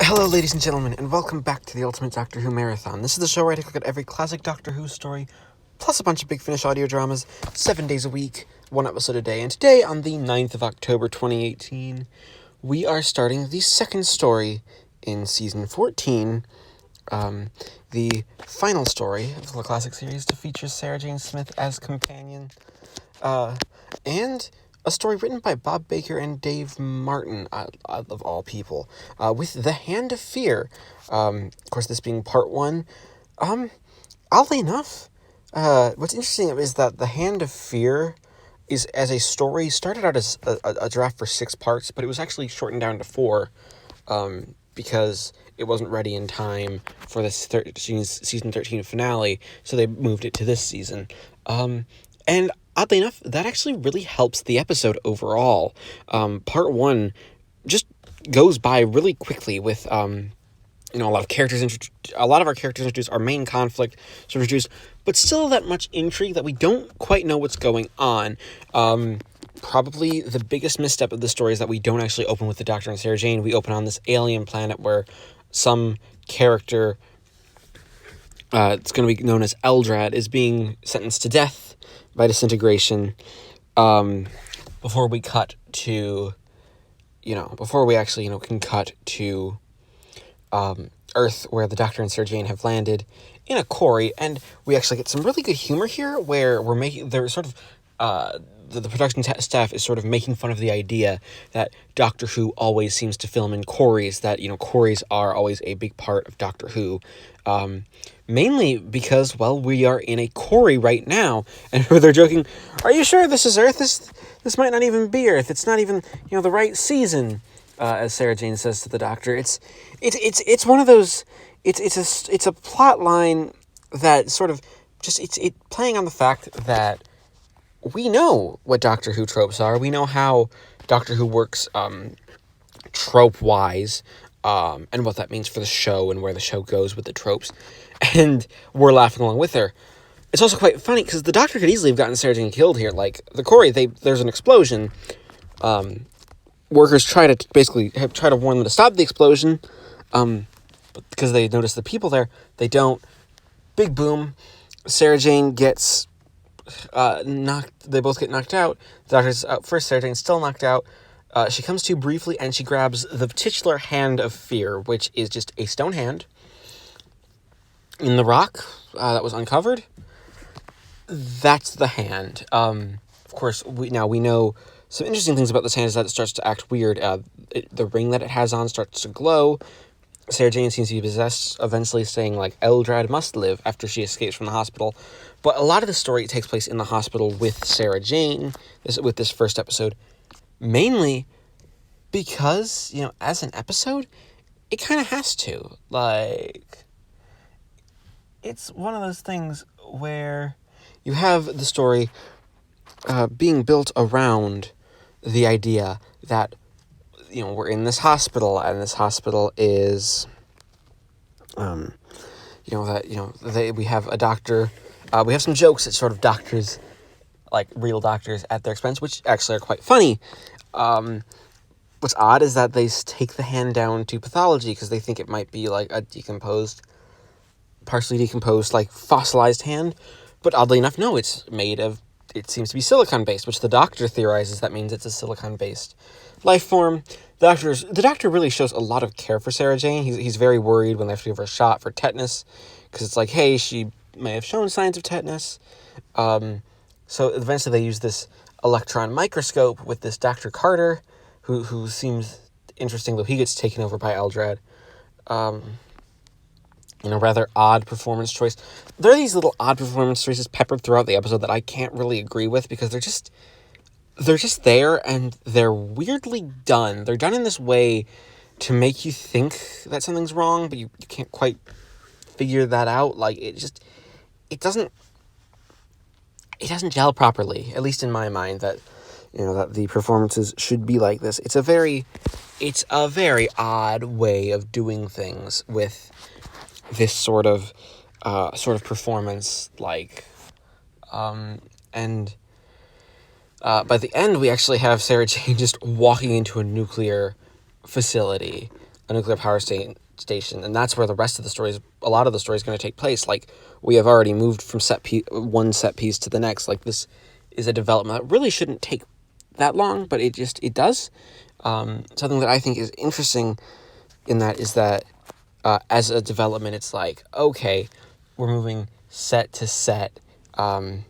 Hello, ladies and gentlemen, and welcome back to the Ultimate Doctor Who Marathon. This is the show where I take a look at every classic Doctor Who story, plus a bunch of Big Finish audio dramas, 7 days a week, one episode a day. And today, on the 9th of October 2018, we are starting the second story in Season 14, the final story of the classic series to feature Sarah Jane Smith as companion, and a story written by Bob Baker and Dave Martin, of all people, with The Hand of Fear. Of course, this being part one. Oddly enough, what's interesting is that The Hand of Fear is, as a story, started out as a draft for 6 parts, but it was actually shortened down to 4, because it wasn't ready in time for this season 13 finale, so they moved it to this season. And oddly enough, that actually really helps the episode overall. Part 1 just goes by really quickly with, a lot of characters a lot of our characters introduced, our main conflict sort of introduced, but still that much intrigue that we don't quite know what's going on. Probably the biggest misstep of the story is that we don't actually open with the Doctor and Sarah Jane. We open on this alien planet where some character, it's going to be known as Eldrad, is being sentenced to death by disintegration, before we cut to, before we actually, can cut to, Earth, where the Doctor and Sarah Jane have landed in a quarry, and we actually get some really good humor here, where they're sort of, the production staff is sort of making fun of the idea that Doctor Who always seems to film in quarries, that, quarries are always a big part of Doctor Who, mainly because, well, we are in a quarry right now, and they're joking, are you sure this is Earth? This might not even be Earth, it's not even, the right season, as Sarah Jane says to the Doctor. It's one of those, it's a plot line that sort of just, it's playing on the fact that we know what Doctor Who tropes are. We know how Doctor Who works, trope-wise, and what that means for the show and where the show goes with the tropes. And we're laughing along with her. It's also quite funny, because the Doctor could easily have gotten Sarah Jane killed here. Like, the quarry, there's an explosion. Workers try to warn them to stop the explosion, but because they notice the people there, they don't. Big boom. Sarah Jane gets they both get knocked out. The Doctor's out first. Sarah Jane's still knocked out. She comes to briefly, and she grabs the titular Hand of Fear, which is just a stone hand in the rock that was uncovered. That's the hand. Of course, we know some interesting things about this hand is that it starts to act weird. The ring that it has on starts to glow. Sarah Jane seems to be possessed, eventually saying, like, Eldrad must live after she escapes from the hospital. But a lot of the story takes place in the hospital with Sarah Jane, with this first episode, mainly because, as an episode, it kind of has to. Like, it's one of those things where you have the story being built around the idea that, we're in this hospital, and this hospital is, we have a doctor, we have some jokes at sort of doctors, like real doctors at their expense, which actually are quite funny. What's odd is that they take the hand down to pathology, because they think it might be like a partially decomposed, like fossilized hand, but oddly enough, no, it seems to be silicon-based, which the Doctor theorizes that means it's a silicon-based life form. The Doctor really shows a lot of care for Sarah Jane. He's very worried when they have to give her a shot for tetanus, because it's like, hey, she may have shown signs of tetanus. So eventually they use this electron microscope with this Dr. Carter, who seems interesting, though he gets taken over by Eldrad. Rather odd performance choice. There are these little odd performance choices peppered throughout the episode that I can't really agree with, because they're just there, and they're weirdly done. They're done in this way to make you think that something's wrong, but you can't quite figure that out. Like, it doesn't gel properly, at least in my mind, that the performances should be like this. It's a very odd way of doing things with this sort of performance, like, and by the end, we actually have Sarah Jane just walking into a nuclear facility, a nuclear power station, and that's where the rest of the story a lot of the story is going to take place. Like, we have already moved from one set piece to the next. Like, this is a development that really shouldn't take that long, but it does. Something that I think is interesting in that is that as a development, it's like, okay, we're moving set to set, writing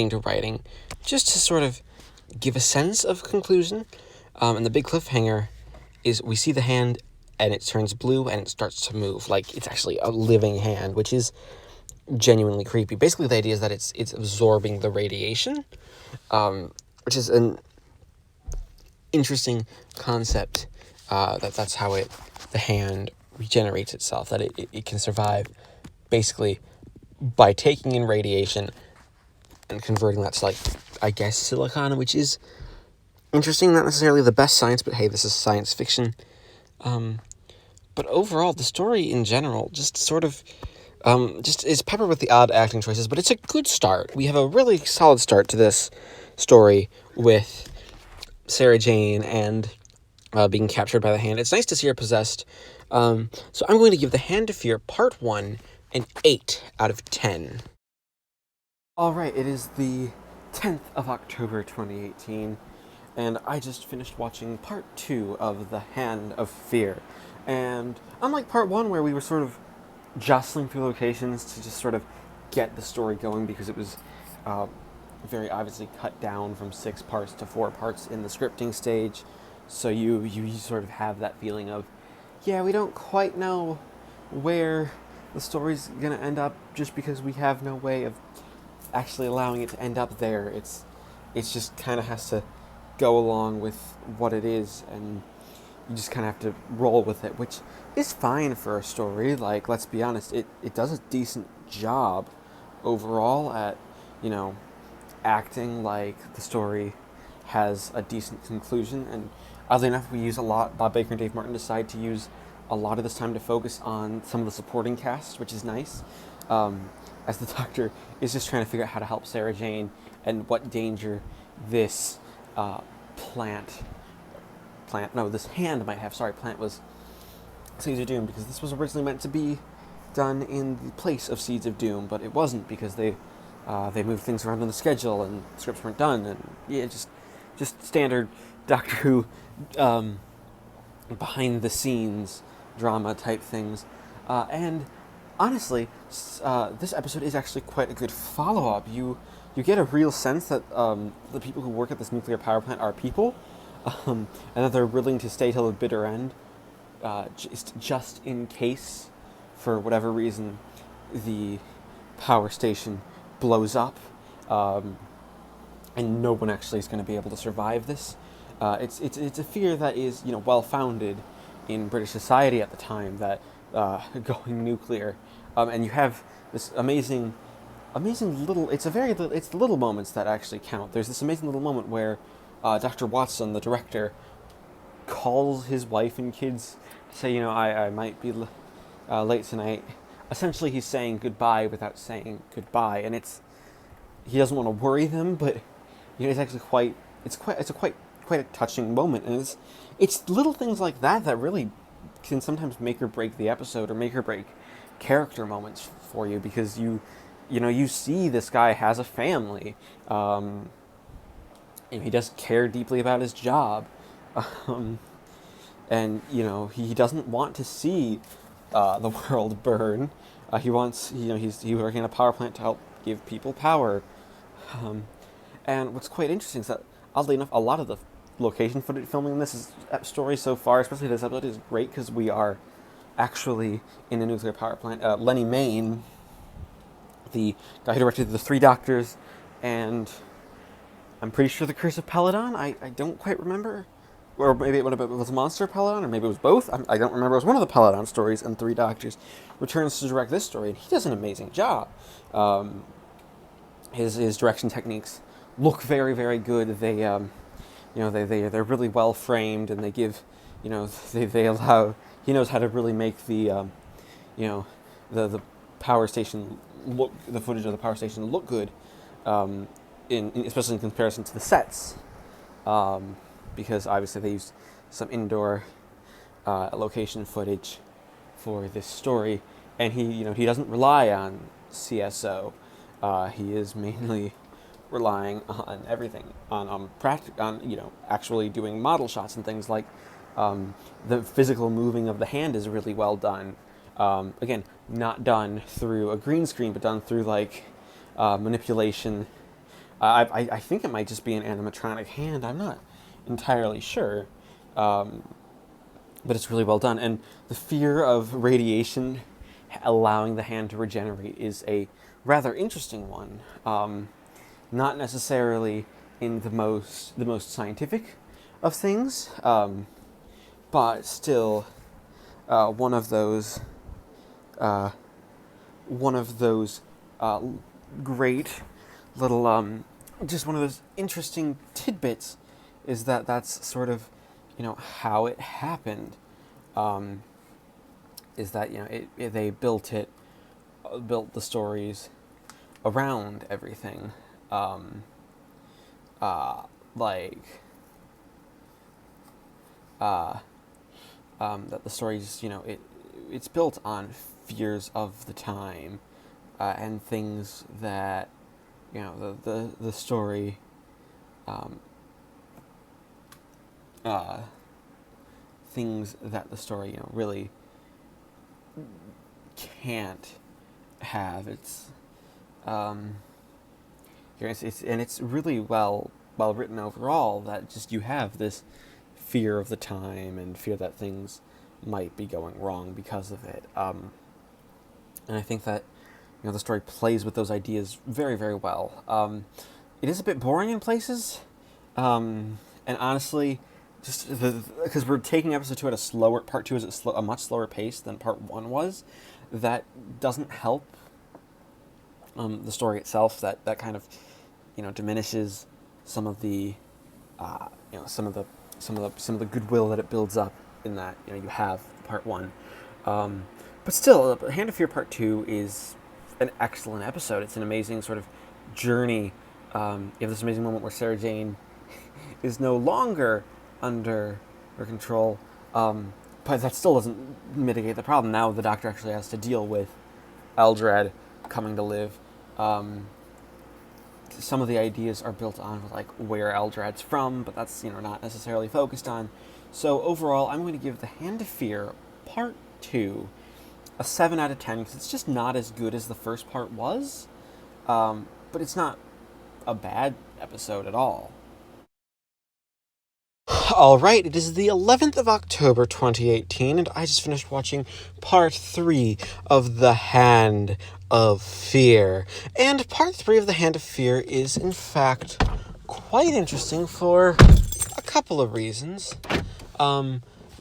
to writing, just to sort of give a sense of conclusion. And the big cliffhanger is we see the hand and it turns blue and it starts to move. Like, it's actually a living hand, which is genuinely creepy. Basically, the idea is that it's absorbing the radiation, which is an interesting concept. That's how the hand regenerates itself, that it can survive basically by taking in radiation and converting that to, like, I guess, silicon, which is interesting. Not necessarily the best science, but hey, this is science fiction. But overall, the story in general just sort of just is peppered with the odd acting choices, but it's a good start. We have a really solid start to this story with Sarah Jane and being captured by the hand. It's nice to see her possessed. So I'm going to give The Hand of Fear Part 1 an 8 out of 10. Alright, it is the 10th of October 2018, and I just finished watching Part 2 of The Hand of Fear. And unlike Part 1, where we were sort of jostling through locations to just sort of get the story going, because it was very obviously cut down from 6 parts to 4 parts in the scripting stage, so you sort of have that feeling of, yeah, we don't quite know where the story's gonna end up, just because we have no way of actually allowing it to end up there. It's just kind of has to go along with what it is, and you just kind of have to roll with it, which is fine for a story. Like, let's be honest, it does a decent job overall at, acting like the story has a decent conclusion. And oddly enough, we use a lot, Bob Baker and Dave Martin decide to use a lot of this time to focus on some of the supporting cast, which is nice, as the Doctor is just trying to figure out how to help Sarah Jane and what danger this this hand might have. Sorry, plant was Seeds of Doom, because this was originally meant to be done in the place of Seeds of Doom, but it wasn't, because they moved things around in the schedule and scripts weren't done, and yeah, just standard Doctor Who behind the scenes drama type things. And honestly, this episode is actually quite a good follow-up. You get a real sense that the people who work at this nuclear power plant are people, and that they're willing to stay till the bitter end, just in case, for whatever reason, the power station blows up, and no one actually is going to be able to survive this. It's a fear that is, well-founded in British society at the time, that going nuclear, and you have this amazing little. It's the little moments that actually count. There's this amazing little moment where Dr. Watson, the director, calls his wife and kids to say, I might be late tonight. Essentially, he's saying goodbye without saying goodbye, and he doesn't want to worry them, but it's actually quite a touching moment, and it's little things like that that really can sometimes make or break the episode, or make or break character moments for you, because you see this guy has a family, he does care deeply about his job, and he doesn't want to see the world burn. He wants, he's working at a power plant to help give people power. And what's quite interesting is that, oddly enough, a lot of the location footage filming in this story so far, especially this episode, is great, because we are actually in a nuclear power plant. Lenny Mayne, the guy who directed The Three Doctors, and I'm pretty sure The Curse of Peladon, I don't quite remember. Or maybe it was Monster Peladon, or maybe it was both. I don't remember. It was one of the Peladon stories, and Three Doctors returns to direct this story, and he does an amazing job. His direction techniques look very, very good. They, they're really well framed, and they give, they allow. He knows how to really make the the power station look, the footage of the power station look good, especially in comparison to the sets. Because obviously they used some indoor location footage for this story, and he doesn't rely on CSO. He is mainly relying on everything, on actually doing model shots and things like the physical moving of the hand is really well done. Again, not done through a green screen, but done through manipulation. I think it might just be an animatronic hand. I'm not entirely sure, but it's really well done. And the fear of radiation allowing the hand to regenerate is a rather interesting one. Not necessarily in the most scientific of things, but still one of those great little just one of those interesting tidbits is that's sort of how it happened. Is that they built the stories around everything. That the stories, it's built on fears of the time, and things that, the story, things that the story, really can't have. It's really well written overall, that just you have this fear of the time and fear that things might be going wrong because of it. And I think that the story plays with those ideas very, very well. It is a bit boring in places, and honestly, just because we're taking episode 2 at a slower, part 2 is a much slower pace than part 1 was. That doesn't help the story itself. That kind of diminishes some of the some of the goodwill that it builds up in that you have part 1. But still, Hand of Fear Part 2 is an excellent episode. It's an amazing sort of journey. You have this amazing moment where Sarah Jane is no longer under her control, but that still doesn't mitigate the problem. Now the Doctor actually has to deal with Eldred coming to live. Some of the ideas are built on where Eldred's from, but that's not necessarily focused on. So overall, I'm going to give The Hand of Fear Part 2 a 7 out of 10, because it's just not as good as the first part was, but it's not a bad episode at all. Alright, it is the 11th of October 2018, and I just finished watching Part 3 of The Hand of Fear. And Part 3 of The Hand of Fear is, in fact, quite interesting for a couple of reasons.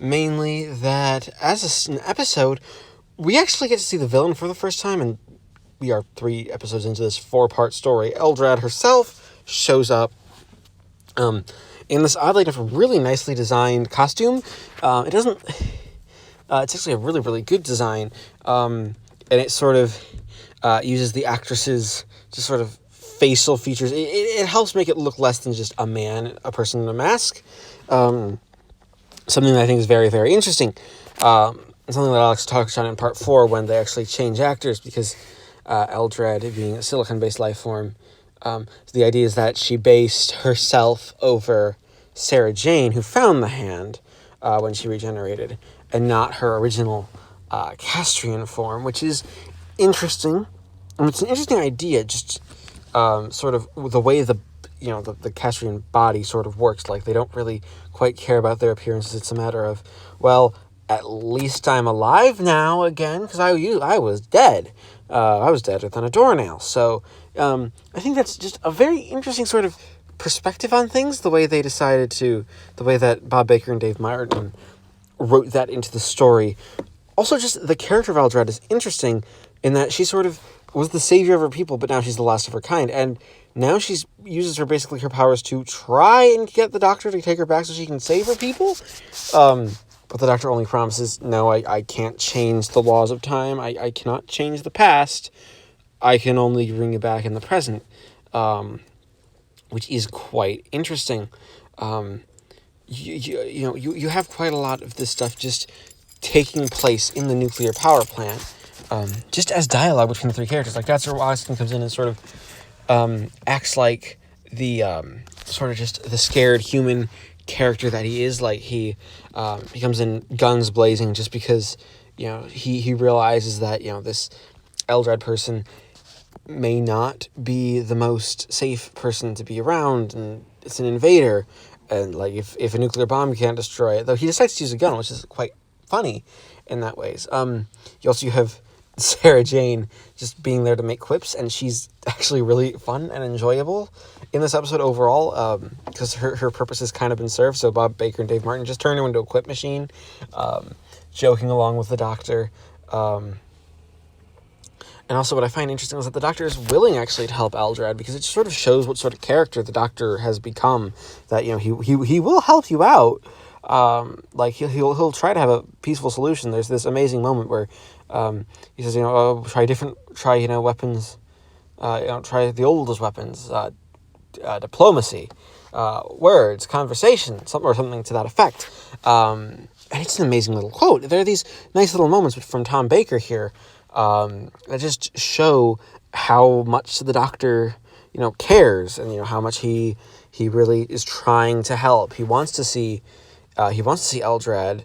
Mainly that, as an episode, we actually get to see the villain for the first time, and we are 3 episodes into this 4-part story. Eldred herself shows up in this oddly enough really nicely designed costume. It doesn't... it's actually a really, really good design, and it sort of uses the actress's just sort of facial features. It helps make it look less than just a person in a mask. Something that I think is very, very interesting. Something that Alex talked on in Part 4 when they actually change actors, because Eldred, being a silicon-based life form, so the idea is that she based herself over Sarah Jane, who found the hand when she regenerated, and not her original Castrian form, which is interesting. And it's an interesting idea, just sort of the way the Castrian body sort of works. They don't really quite care about their appearances. It's a matter of, well, at least I'm alive now again, because I was dead. I was deader than a doornail. So I think that's just a very interesting sort of perspective on things, the way that Bob Baker and Dave Martin wrote that into the story. Also, just the character of Eldred is interesting in that she sort of was the savior of her people, but now she's the last of her kind. And now she uses her powers to try and get the Doctor to take her back so she can save her people. But the Doctor only promises, no, I can't change the laws of time. I cannot change the past. I can only bring you back in the present, which is quite interesting. you have quite a lot of this stuff just taking place in the nuclear power plant, just as dialogue between the three characters. Like, that's where Austin comes in and sort of acts like the sort of just the scared human character that he is. Like, he comes in guns blazing just because he realizes that this Eldred person may not be the most safe person to be around, and it's an invader, and like if a nuclear bomb can't destroy it, though he decides to use a gun, which is quite funny in that ways. You also have Sarah Jane just being there to make quips, and she's actually really fun and enjoyable in this episode overall, because her purpose has kind of been served. So Bob Baker and Dave Martin just turn her into a quip machine, joking along with the Doctor. And also what I find interesting is that the Doctor is willing actually to help Eldred, because it sort of shows what sort of character the Doctor has become. That he will help you out. Like he'll try to have a peaceful solution. There's this amazing moment where he says, try weapons, try the oldest weapons, diplomacy, words, conversation, something to that effect. And it's an amazing little quote. There are these nice little moments from Tom Baker here that just show how much the Doctor, cares, and how much he really is trying to help. He wants to see Eldred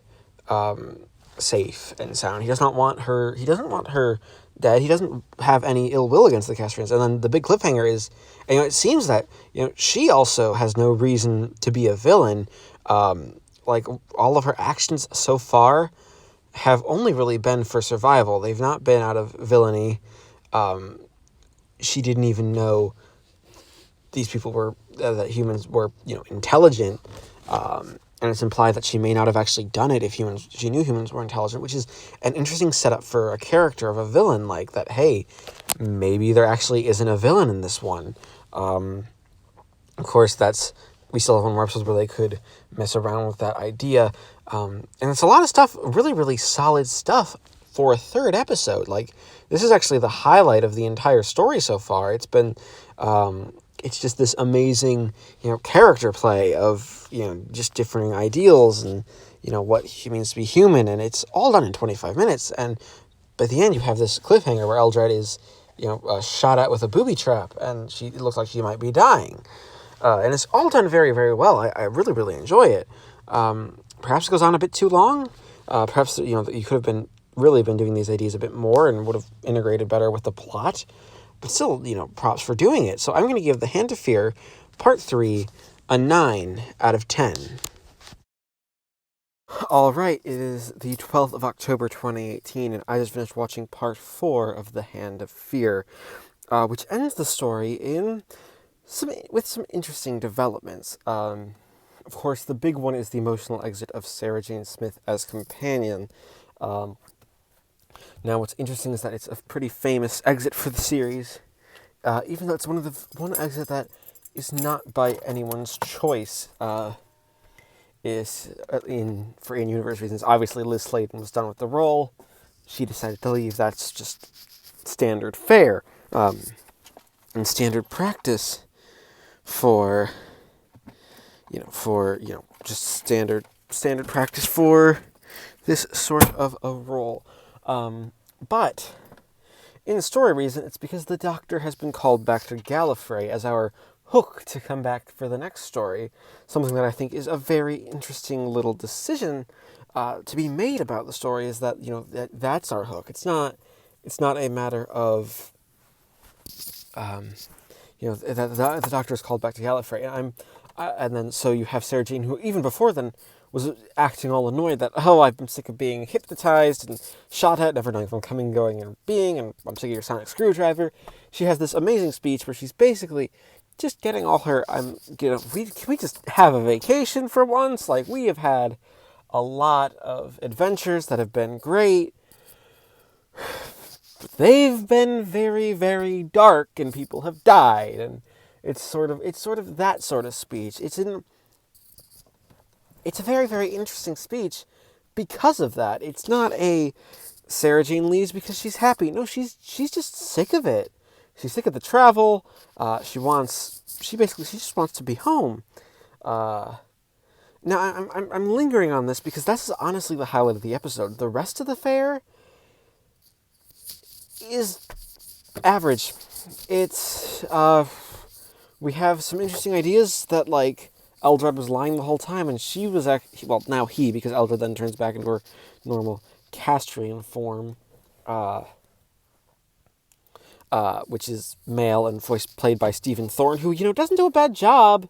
safe and sound. He doesn't want her dead. He doesn't have any ill will against the Castrians. And then the big cliffhanger is, it seems that she also has no reason to be a villain. Like, all of her actions so far have only really been for survival. They've not been out of villainy. She didn't even know these people were that humans were intelligent. And it's implied that she may not have actually done it if she knew humans were intelligent, which is an interesting setup for a character of a villain, like that, hey, maybe there actually isn't a villain in this one. Of course, we still have one more episode where they could mess around with that idea. And it's a lot of stuff, really, really solid stuff for a third episode. Like, this is actually the highlight of the entire story so far. It's been... it's just this amazing, character play of, just differing ideals and, what it means to be human. And it's all done in 25 minutes. And by the end, you have this cliffhanger where Eldred is, shot at with a booby trap, and it looks like she might be dying. And it's all done very, very well. I really, really enjoy it. Perhaps it goes on a bit too long. Perhaps, you could have really been doing these ideas a bit more and would have integrated better with the plot. But still, props for doing it. So I'm going to give The Hand of Fear, Part 3, a 9 out of 10. Alright, it is the 12th of October 2018, and I just finished watching Part 4 of The Hand of Fear, which ends the story with some interesting developments. Of course, the big one is the emotional exit of Sarah Jane Smith as companion. Now, what's interesting is that it's a pretty famous exit for the series, even though it's one exit that is not by anyone's choice. For in-universe reasons, obviously Liz Sladen was done with the role. She decided to leave. That's just standard fare, and standard practice for just standard practice for this sort of a role. But in the story reason, it's because the Doctor has been called back to Gallifrey as our hook to come back for the next story. Something that I think is a very interesting little decision to be made about the story, is that that's our hook. It's not a matter of that the Doctor is called back to Gallifrey, and then so you have Sarah Jane, who even before then was acting all annoyed that, I'm sick of being hypnotized and shot at, never knowing if I'm coming, going, and being, and I'm sick of your sonic screwdriver. She has this amazing speech where she's basically just getting all her, can we just have a vacation for once? Like, we have had a lot of adventures that have been great. They've been very, very dark, and people have died, and it's sort of that sort of speech. It's a very, very interesting speech because of that. It's not a Sarah Jane leaves because she's happy. No, she's just sick of it. She's sick of the travel. She just wants to be home. Now, I'm lingering on this because that's honestly the highlight of the episode. The rest of the fare is average. It's, we have some interesting ideas that, like, Eldred was lying the whole time, and she was actually, well, now he, because Eldred then turns back into her normal Castrian form, which is male and played by Stephen Thorne, who, doesn't do a bad job,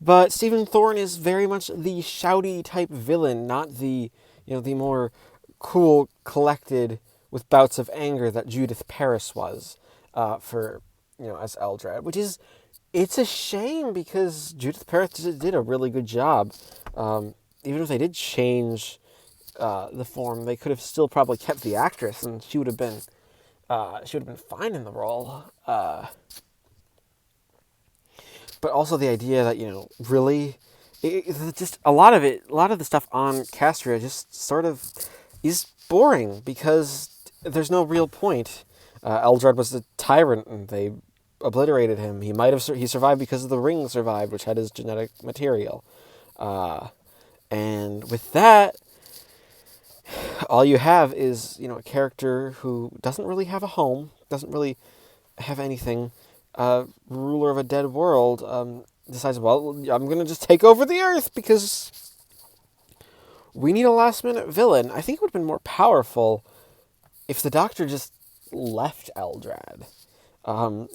but Stephen Thorne is very much the shouty type villain, not the, the more cool, collected, with bouts of anger that Judith Paris was, for, as Eldred, which is, it's a shame because Judith Paris did a really good job. Even if they did change the form, they could have still probably kept the actress, and she would have been fine in the role. But also the idea that really, just a lot of the stuff on Castria just sort of is boring because there's no real point. Eldred was a tyrant, and they obliterated him. He survived because the ring survived, which had his genetic material. And with that, all you have is, a character who doesn't really have a home, doesn't really have anything, ruler of a dead world, decides, well, I'm going to just take over the Earth because we need a last-minute villain. I think it would have been more powerful if the Doctor just left Eldred.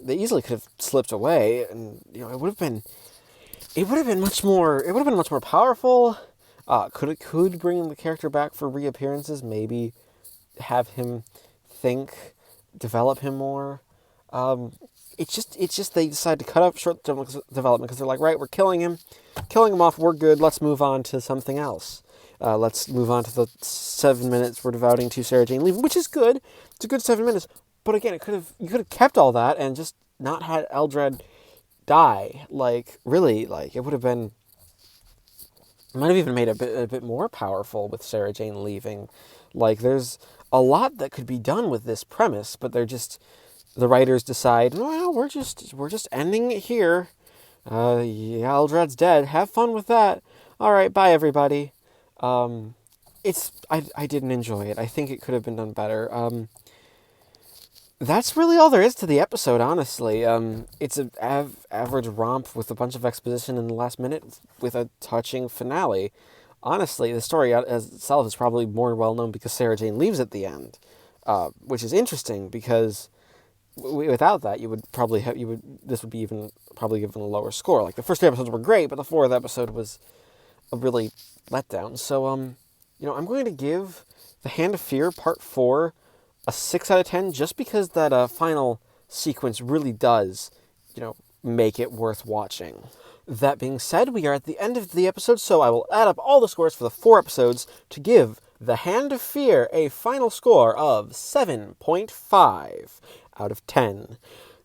They easily could have slipped away, and it would have been much more powerful. Could bring the character back for reappearances, maybe have him develop him more. It's just they decide to cut up short development because they're like, right, we're killing him off, we're good, let's move on to something else. Let's move on to the 7 minutes we're devoting to Sarah Jane leaving, which is good. It's a good 7 minutes. But again, you could have kept all that and just not had Eldred die. Like, really, like, it would have been... It might have even made it a bit more powerful with Sarah Jane leaving. Like, there's a lot that could be done with this premise, but the writers decide, well, we're just ending it here. Yeah, Eldred's dead. Have fun with that. All right, bye, everybody. I didn't enjoy it. I think it could have been done better. That's really all there is to the episode, honestly. It's an average romp with a bunch of exposition in the last minute with a touching finale. Honestly, the story as itself is probably more well-known because Sarah Jane leaves at the end, which is interesting because without that, this would be even a lower score. Like, the first 3 episodes were great, but the 4th episode was a really letdown. So, I'm going to give The Hand of Fear Part 4 a 6 out of 10, just because that final sequence really does, make it worth watching. That being said, we are at the end of the episode, so I will add up all the scores for the 4 episodes to give The Hand of Fear a final score of 7.5 out of 10.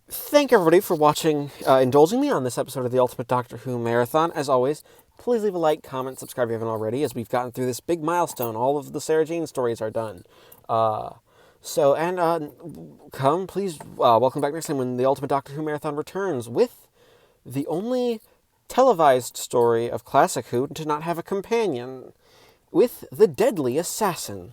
Thank everybody for watching, indulging me on this episode of the Ultimate Doctor Who Marathon. As always, please leave a like, comment, subscribe if you haven't already, as we've gotten through this big milestone. All of the Sarah Jane stories are done. Please welcome back next time when the Ultimate Doctor Who Marathon returns with the only televised story of Classic Who to not have a companion, with The Deadly Assassin.